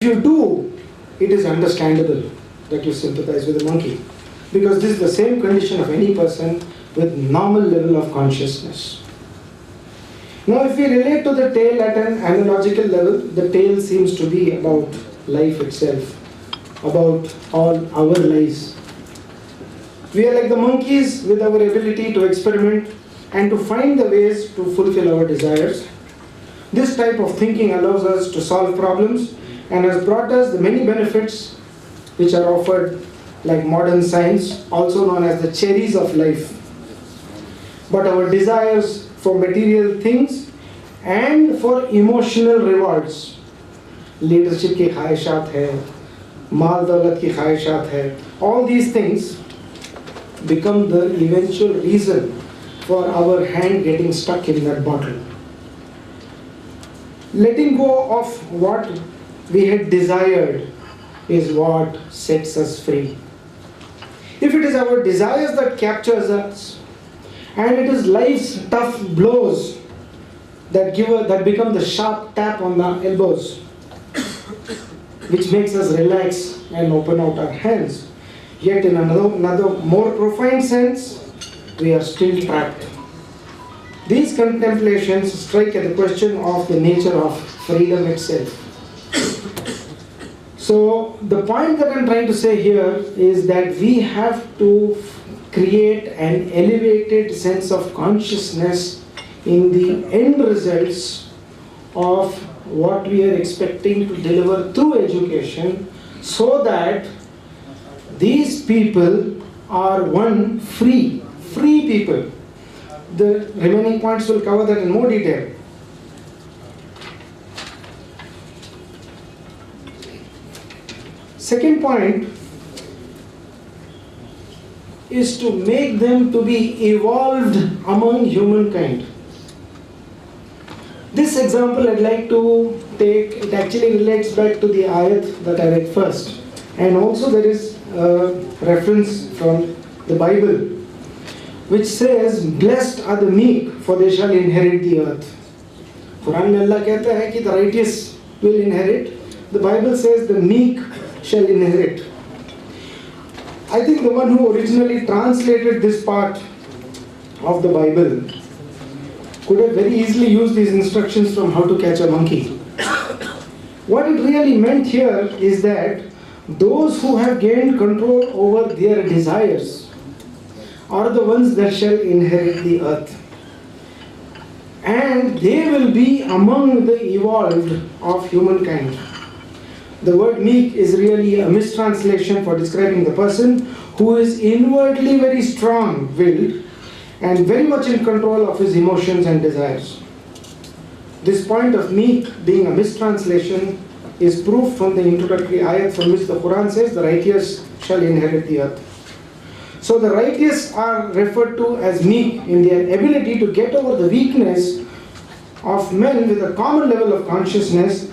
If you do, it is understandable that you sympathize with the monkey, because this is the same condition of any person with normal level of consciousness. Now, if we relate to the tale at an analogical level, the tale seems to be about life itself, about all our lives. We are like the monkeys with our ability to experiment and to find the ways to fulfill our desires. This type of thinking allows us to solve problems and has brought us the many benefits which are offered, like modern science, also known as the cherries of life. But our desires for material things and for emotional rewards, leadership की ख्वाहिशात है, माल दौलत की ख्वाहिशात है, all these things become the eventual reason for our hand getting stuck in that bottle. Letting go of what we had desired is what sets us free. If it is our desires that captures us, and it is life's tough blows that become the sharp tap on the elbows, which makes us relax and open out our hands, yet in another more profound sense, we are still trapped. These contemplations strike at the question of the nature of freedom itself. So the point that I'm trying to say here is that we have to create an elevated sense of consciousness in the end results of what we are expecting to deliver through education, so that these people are one free people. The remaining points will cover that in more detail. Second point is to make them to be evolved among humankind. This example I'd like to take, it actually relates back to the ayat that I read first. And also there is a reference from the Bible, which says, blessed are the meek, for they shall inherit the earth. Quran में Allah कहता है कि the righteous will inherit. The Bible says the meek shall inherit. I think the one who originally translated this part of the Bible could have very easily used these instructions from How to Catch a Monkey. What it really meant here is that those who have gained control over their desires are the ones that shall inherit the earth. And they will be among the evolved of humankind. The word meek is really a mistranslation for describing the person who is inwardly very strong-willed and very much in control of his emotions and desires. This point of meek being a mistranslation is proof from the introductory ayat from which the Quran says the righteous shall inherit the earth. So the righteous are referred to as meek in their ability to get over the weakness of men with a common level of consciousness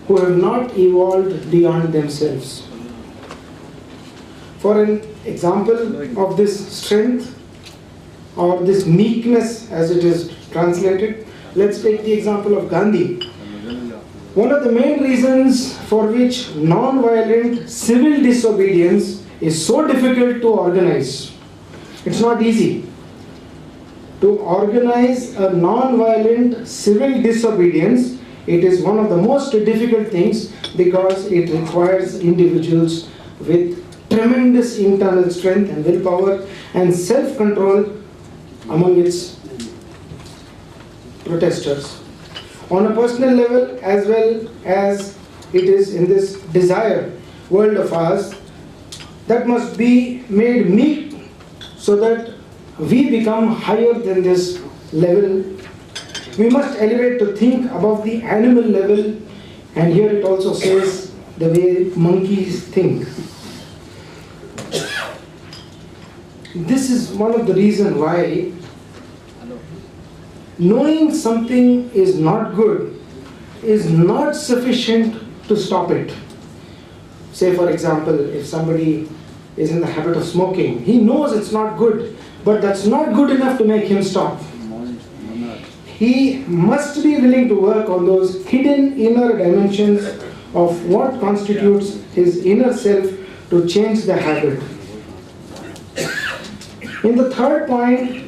who have not evolved beyond themselves. For an example of this strength or this meekness as it is translated, let's take the example of Gandhi. One of the main reasons for which non-violent civil disobedience is so difficult to organize. It's not easy to organize a non-violent civil disobedience. It is one of the most difficult things because it requires individuals with tremendous internal strength and willpower and self-control among its protesters. On a personal level, as well as it is in this desire world of ours, that must be made meek so that we become higher than this level. We must elevate to think above the animal level, and here it also says the way monkeys think. This is one of the reasons why knowing something is not good is not sufficient to stop it. Say for example, if somebody is in the habit of smoking, he knows it's not good, but that's not good enough to make him stop. He must be willing to work on those hidden inner dimensions of what constitutes his inner self to change the habit. In the third point,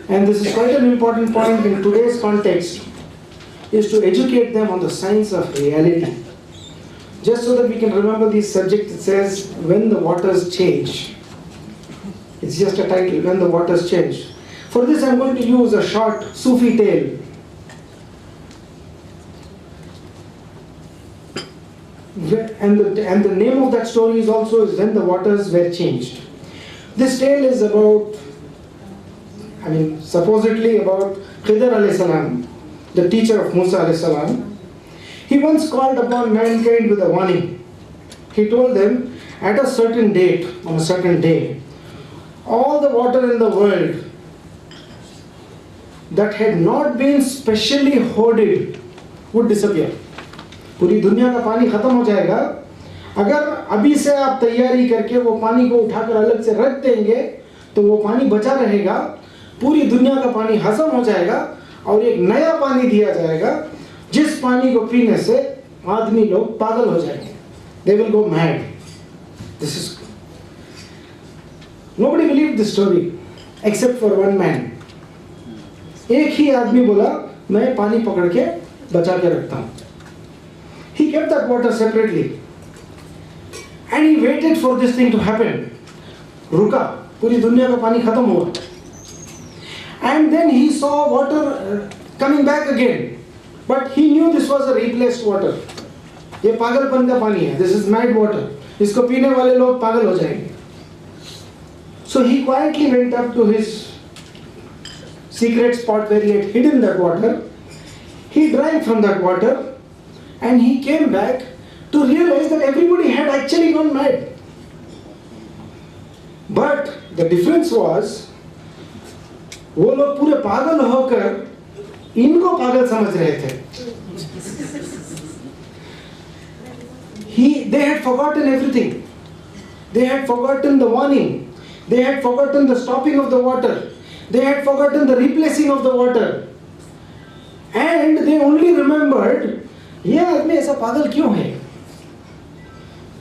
and this is quite an important point in today's context, is to educate them on the science of reality. Just so that we can remember these subjects, it says, when the waters change. It's just a title, when the waters change. For this I'm going to use a short Sufi tale. And the name of that story is also When the Waters Were Changed. This tale is about, supposedly about Khidr alayhi salam, the teacher of Musa alayhi salam. He once called upon mankind with a warning. He told them, at a certain date, on a certain day, all the water in the world that had not been specially hoarded would disappear. पूरी दुनिया का पानी खत्म हो जाएगा अगर अभी से आप तैयारी करके वो पानी को उठाकर अलग से रख देंगे तो वो पानी बचा रहेगा पूरी दुनिया का पानी हजम हो जाएगा और एक नया पानी दिया जाएगा जिस पानी को पीने से आदमी लोग पागल हो जाएंगे they will go mad. This is nobody believed this story except for one man. एक ही आदमी बोला मैं पानी पकड़ के बचा के रखता हूँ. He kept that water separately and he waited for this thing to happen. रुका, पूरी दुनिया का पानी खत्म हुआ. And then he saw water coming back again. But he knew this was a replaced water. ये पागलपन का पानी है. This is mad water. इसको पीने वाले लोग पागल हो जाएंगे. So he quietly went up to his secret spot where he had hidden that water. He drank from that water. And he came back to realize that everybody had actually gone mad. But the difference was, वो लोग पूरे पागल होकर इनको पागल समझ रहे थे. They had forgotten everything. They had forgotten the warning. They had forgotten the stopping of the water. They had forgotten the replacing of the water. And they only remembered, ये आदमी ऐसा पागल क्यों है?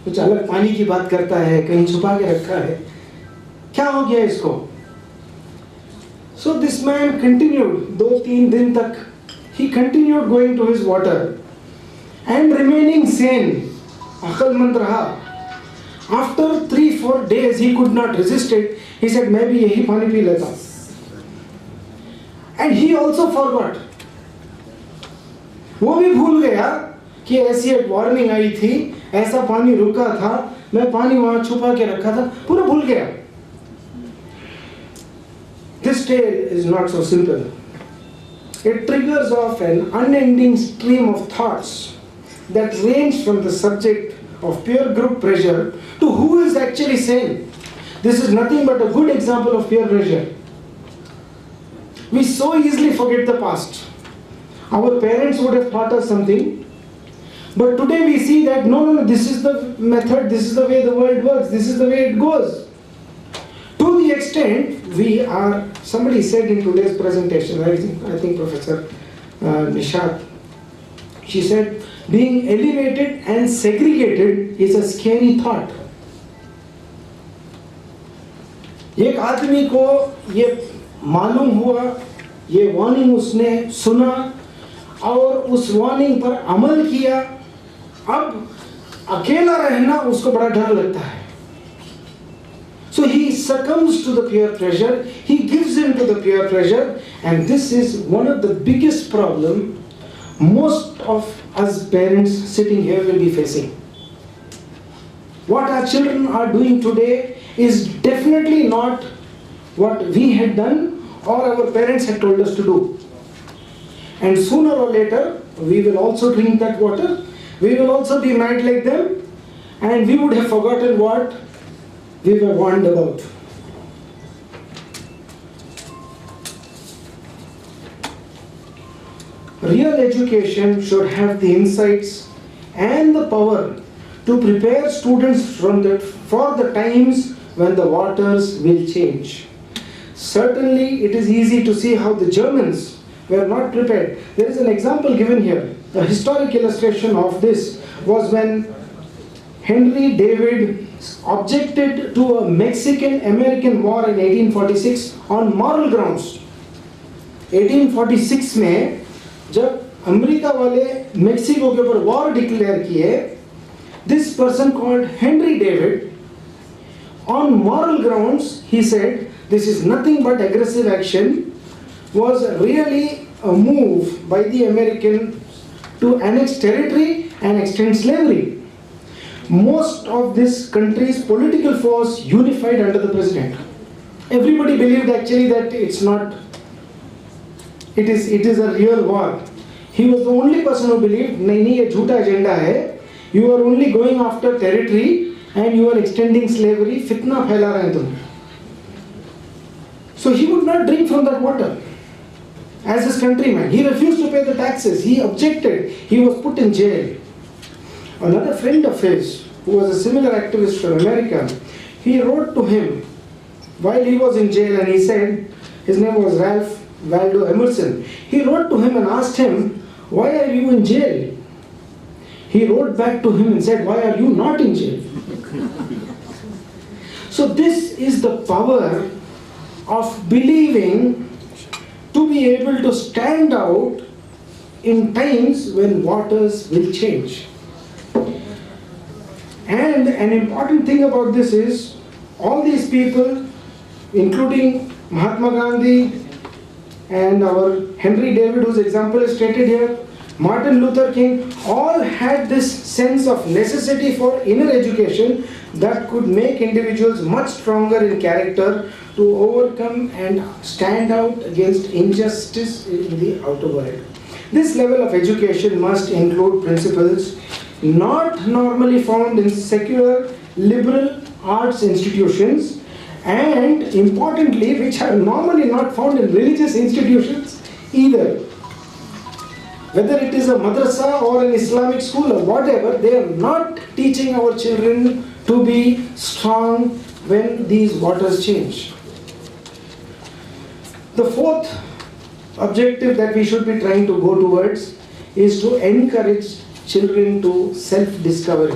कुछ अलग पानी की बात करता है, कहीं छुपा के रखा है. क्या हो गया इसको? So this man continued, 2-3 दिन तक, he continued going to his water and remaining sane. अक्लमंद रहा. After 3-4 days he could not resist it. He said, मैं भी यही पानी पी लेता हूँ. And he also forgot. वो भी भूल गया कि ऐसी एक वार्निंग आई थी, ऐसा पानी रुका था, मैं पानी वहां छुपा के रखा था, पूरा भूल गया. This tale is not so simple. It triggers off an unending stream of thoughts that range from the subject of peer group pressure to who is actually sane. This is nothing but a good example of peer pressure. We so easily forget the past. Our parents would have taught us something, but today we see that no, this is the method, this is the way the world works, this is the way it goes. To the extent we are, somebody said in today's presentation, I think Professor Nishat, she said, being elevated and segregated is a scary thought. एक आदमी को ये मालूम हुआ, ये warning उसने सुना और उस वार्निंग पर अमल किया. अब अकेला रहना उसको बड़ा डर लगता है. So he succumbs to the peer pressure, he gives in to the peer pressure, and this is one of the biggest problem most of us parents sitting here will be facing. What our children are doing today is definitely not what we had done or our parents had told us to do. And sooner or later, we will also drink that water, we will also be mad like them, and we would have forgotten what we were warned about. Real education should have the insights and the power to prepare students for the times when the waters will change. Certainly, it is easy to see how the Germans were not prepared. There is an example given here, a historic illustration of this was when Henry David objected to a Mexican-American war in 1846 on moral grounds. 1846 में जब America वाले Mexico के ऊपर war declare किए, this person called Henry David, on moral grounds, he said, this is nothing but aggressive action, was really a move by the American to annex territory and extend slavery. Most of this country's political force unified under the president. Everybody believed actually that it is a real war. He was the only person who believed, nahi, ye jhoota agenda hai, you are only going after territory and you are extending slavery, fitna phaila rahe hain tum. So he would not drink from that water as his countryman. He refused to pay the taxes, he objected, he was put in jail. Another friend of his, who was a similar activist from America, he wrote to him while he was in jail, and he said, his name was Ralph Waldo Emerson. He wrote to him and asked him, why are you in jail? He wrote back to him and said, why are you not in jail? So this is the power of believing to be able to stand out in times when waters will change. And an important thing about this is, all these people, including Mahatma Gandhi and our Henry David, whose example is stated here, Martin Luther King, all had this sense of necessity for inner education that could make individuals much stronger in character to overcome and stand out against injustice in the outer world. This level of education must include principles not normally found in secular liberal arts institutions, and importantly, which are normally not found in religious institutions either. Whether it is a madrasa or an Islamic school or whatever, they are not teaching our children to be strong when these waters change. The fourth objective that we should be trying to go towards is to encourage children to self-discovery.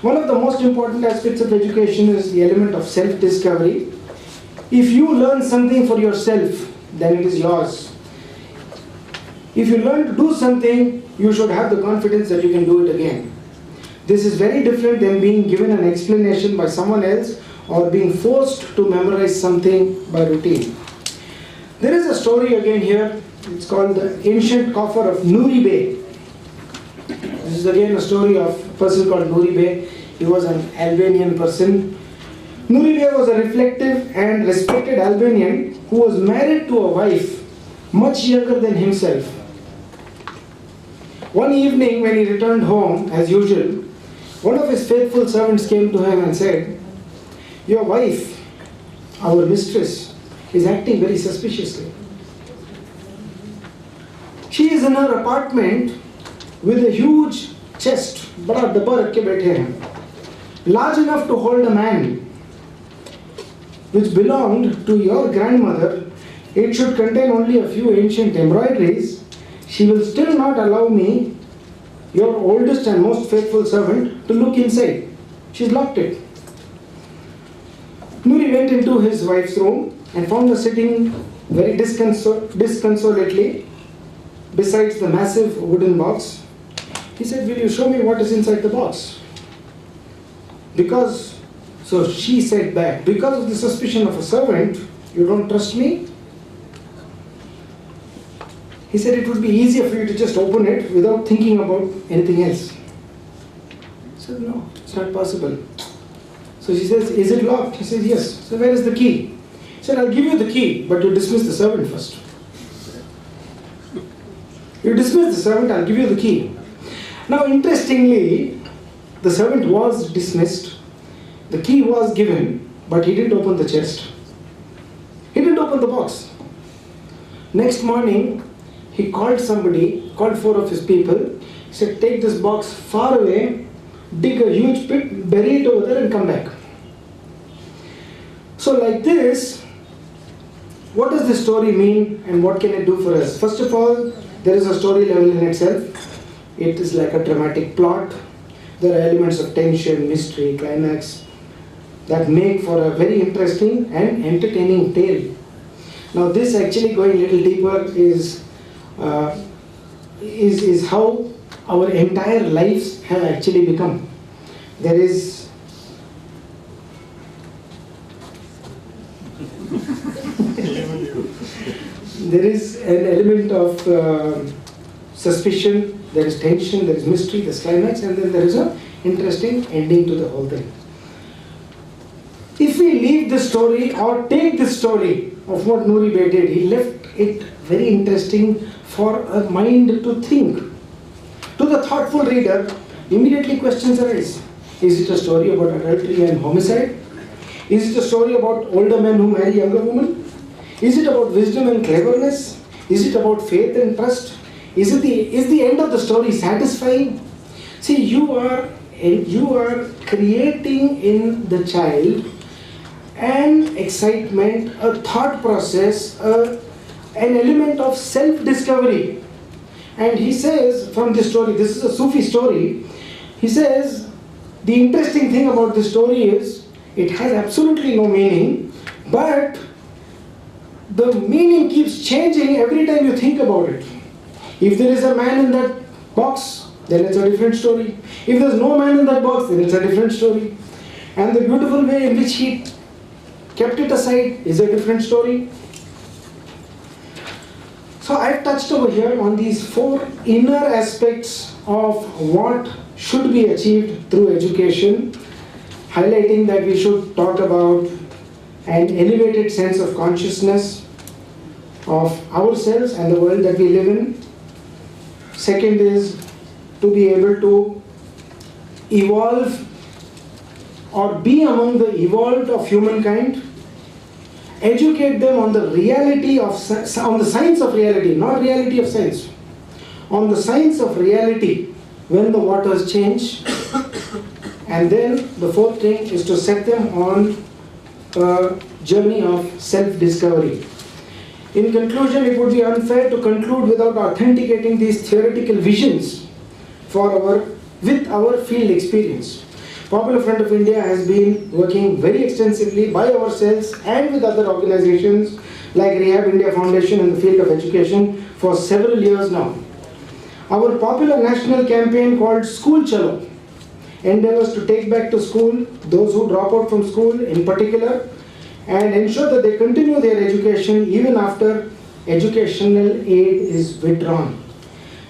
One of the most important aspects of education is the element of self-discovery. If you learn something for yourself, then it is yours. If you learn to do something, you should have the confidence that you can do it again. This is very different than being given an explanation by someone else or being forced to memorize something by routine. There is a story again here. It's called the Ancient Coffer of Nuri Bey. This is again a story of a person called Nuri Bey. He was an Albanian person. Nuri Bey was a reflective and respected Albanian who was married to a wife much younger than himself. One evening when he returned home, as usual, one of his faithful servants came to him and said, "Your wife, our mistress, is acting very suspiciously. She is in her apartment with a huge chest, बड़ा डब्बा रख के बैठे हैं, large enough to hold a man, which belonged to your grandmother. It should contain only a few ancient embroideries. She will still not allow me, your oldest and most faithful servant, to look inside. She's locked it." Nuri went into his wife's room and found her sitting very disconsolately besides the massive wooden box. He said, "Will you show me what is inside the box?" So she said back, "Because of the suspicion of a servant, you don't trust me?" He said, "It would be easier for you to just open it without thinking about anything else." He said, "No, it's not possible." So she says, "Is it locked?" He says, "Yes." So where is the key? He said, "I'll give you the key, but you dismiss the servant first." You dismiss the servant, I'll give you the key. Now interestingly, the servant was dismissed, the key was given, but he didn't open the chest. He didn't open the box. Next morning, he called somebody, called 4 of his people. He said, "Take this box far away, dig a huge pit, bury it over there and come back." So like this, what does this story mean and what can it do for us? First of all, there is a story level in itself. It is like a dramatic plot. There are elements of tension, mystery, climax that make for a very interesting and entertaining tale. Now, this actually going a little deeper is how our entire lives have actually become. There is an element of suspicion, there is tension, there is mystery, there is climax, and then there is an interesting ending to the whole thing. If we leave this story or take this story of what Nuri Bey did, he left it very interesting for a mind to think. To the thoughtful reader, immediately questions arise. Is it a story about adultery and homicide? Is it a story about older men who marry younger women? Is it about wisdom and cleverness? Is it about faith and trust? Is the end of the story satisfying? See, you are creating in the child an excitement, a thought process, an element of self-discovery. And he says from this story, this is a Sufi story, he says the interesting thing about this story is it has absolutely no meaning, but the meaning keeps changing every time you think about it. If there is a man in that box, then it's a different story. If there's no man in that box, then it's a different story. And the beautiful way in which he kept it aside is a different story. So I've touched over here on these 4 inner aspects of what should be achieved through education, highlighting that we should talk about an elevated sense of consciousness of ourselves and the world that we live in. Second is to be able to evolve or be among the evolved of humankind, educate them on the reality of, on the science of reality, not reality of science, on the science of reality when the waters change. And then the 4th thing is to set them on a journey of self-discovery. In conclusion, it would be unfair to conclude without authenticating these theoretical visions with our field experience. Popular Front of India has been working very extensively by ourselves and with other organizations like Rehab India Foundation in the field of education for several years now. Our popular national campaign called School Chalo endeavors to take back to school those who drop out from school in particular and ensure that they continue their education even after educational aid is withdrawn.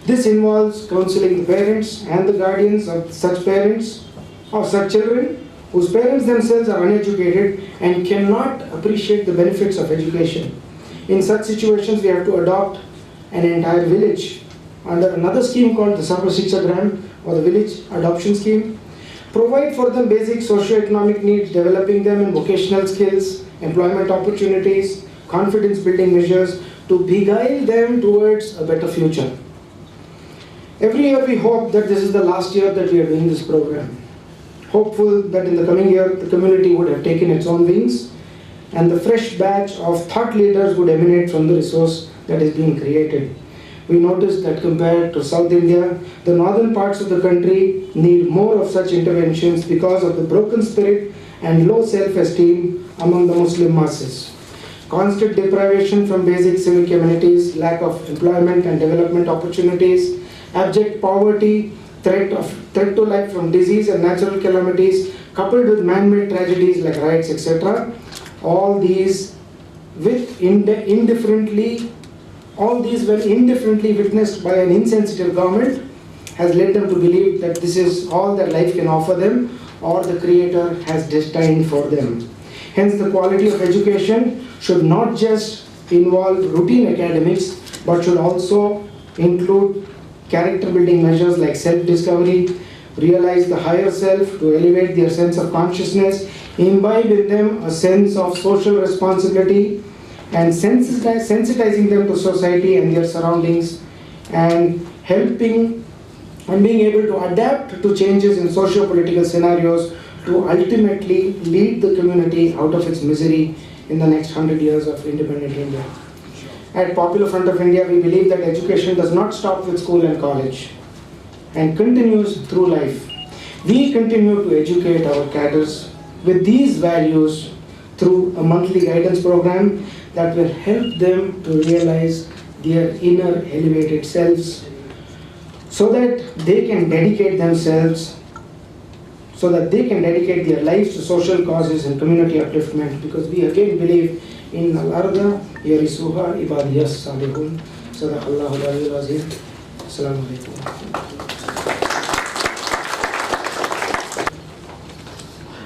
This involves counseling the parents and the guardians of such parents, of such children whose parents themselves are uneducated and cannot appreciate the benefits of education. In such situations, we have to adopt an entire village under another scheme called the Sarva Shiksha Gram or the village adoption scheme. Provide for them basic socio-economic needs, developing them in vocational skills, employment opportunities, confidence building measures to beguile them towards a better future. Every year we hope that this is the last year that we are doing this program. Hopeful that in the coming year the community would have taken its own wings and the fresh batch of thought leaders would emanate from the resource that is being created. We noticed that compared to South India, the northern parts of the country need more of such interventions because of the broken spirit and low self-esteem among the Muslim masses. Constant deprivation from basic civic amenities, lack of employment and development opportunities, abject poverty, threat to life from disease and natural calamities, coupled with man-made tragedies like riots, etc. All these were indifferently witnessed by an insensitive government has led them to believe that this is all that life can offer them or the Creator has destined for them. Hence, the quality of education should not just involve routine academics, but should also include character building measures like self-discovery, realize the higher self to elevate their sense of consciousness, imbibe in them a sense of social responsibility, and sensitizing them to society and their surroundings, and helping and being able to adapt to changes in socio-political scenarios to ultimately lead the community out of its misery in the next 100 years of independent India. At Popular Front of India, we believe that education does not stop with school and college. and continues through life. We continue to educate our cadres with these values through a monthly guidance program that will help them to realize their inner elevated selves so that they can dedicate themselves, so that they can dedicate their lives to social causes and community upliftment, because we again believe in al-arda yarisuha ibadiyas salihun. Sadaqallahu al-aliyyul azim. Assalamu alaikum.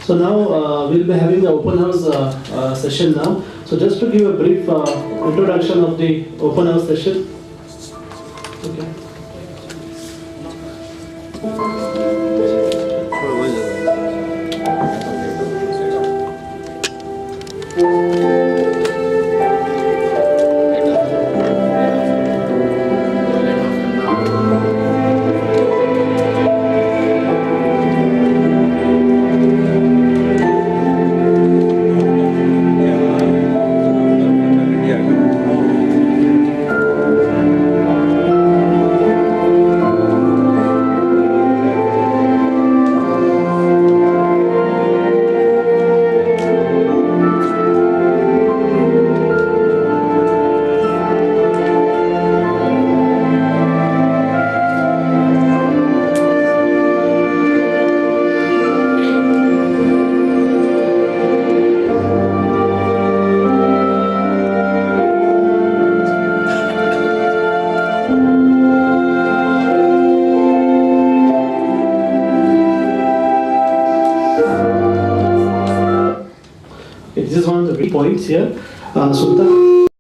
So now we'll be having the open house session now. So just to give a brief introduction of the open house session. Okay. This is one of the points here. Sultan.